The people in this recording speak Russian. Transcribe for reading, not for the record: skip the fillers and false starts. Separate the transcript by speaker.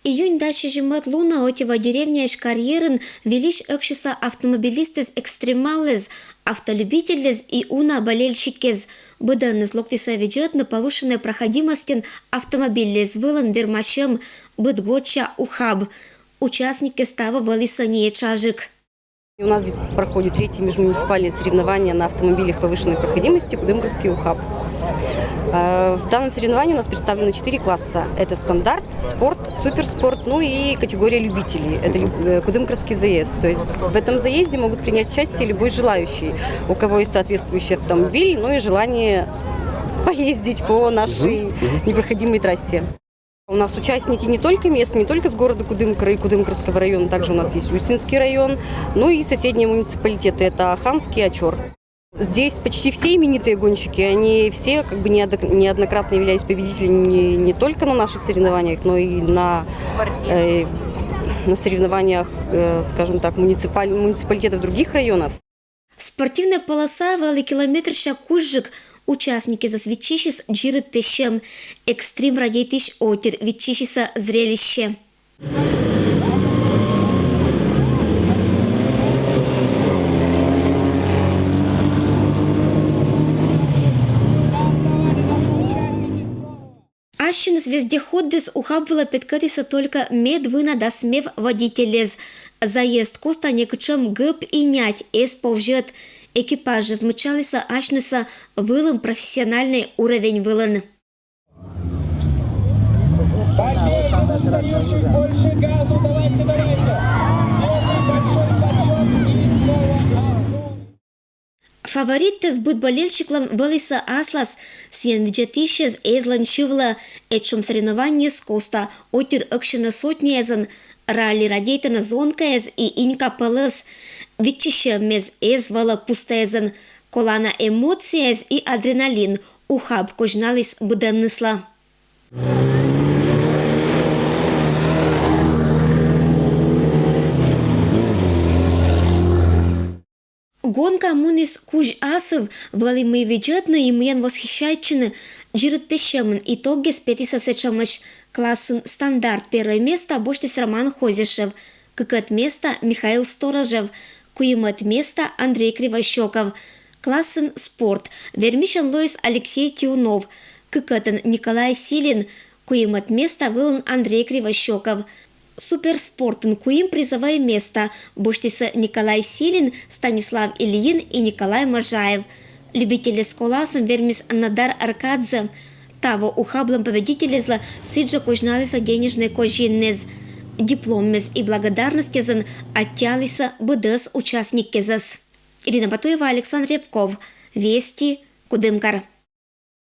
Speaker 1: Июнь дачи жимат луна отева деревня иш карьерын велиш экшиса автомобилистез экстремалез, автолюбителез и уна болельщикез. Быданыз локтиса ведет на повышенной проходимости автомобилез вылан вермашем быдготча ухаб. Участники става валиса не чажик.
Speaker 2: У нас здесь проходит третье межмуниципальное соревнование на автомобилях повышенной проходимости Кудымкарский УХАБ. В данном соревновании у нас представлены 4 класса. Это стандарт, спорт, суперспорт, ну и категория любителей. Это Кудымкарский заезд. То есть в этом заезде могут принять участие любой желающий, у кого есть соответствующий автомобиль, ну и желание поездить по нашей непроходимой трассе. У нас участники не только местные, не только с города Кудымкара и Кудымкарского района, также у нас есть Усинский район, ну и соседние муниципалитеты, это Аханский и Очор. Здесь почти все именитые гонщики, они все неоднократно являлись победителями не только на наших соревнованиях, но и на соревнованиях, скажем так, муниципалитетов других районов.
Speaker 1: Спортивная полоса великилометрща Кужик. Участники засвідчишись джирит пещем. Экстрим радейтиш отир, відчишися зрелище. Ащин звездеходдес ухабвала підкатися только медвина да смев водителез. Заезд коста некчем гъб и нять ес повжет. Экипаж змучалися ашнеса вылым профессиональный уровень вылын.
Speaker 3: Больше газу, давайте.
Speaker 1: Фаворит тез быт болельщиклан вылыса аслас сиен виджетишез эзлан шивла этшум соревнование с коста отир экшена сотни эзан ралли радейтана зонка эз и инька пылыс. Витчище мез эз вала пустезен, колана эмоция эз и адреналин, ухаб кожналис быданнысла. Гонка мунис куж асыв, вали мы виджетны и мыен восхищайчыны, джирит пещемын итоге спетиса сечамыш. Классен стандарт первое место боштис Роман Хозишев, кыкет место Михаил Сторожев, куемет место Андрей Кривощеков. Классен спорт вермишен Лоис Алексей Тиунов, кыкетен Николай Силин, куемет место вылын Андрей Кривощеков. Суперспортен куим призовое место боштиса Николай Силин, Станислав Ильин и Николай Можаев. Любители с коласом вермис Надар Аркадзе. Таво ухаблом победителезла сиджа кожналиса денежной кожиннез. Дипломмез и благодарностезен оттялиса быдыс участник кезас. Ирина Батуева, Александр Рябков. Вести, Кудымкар.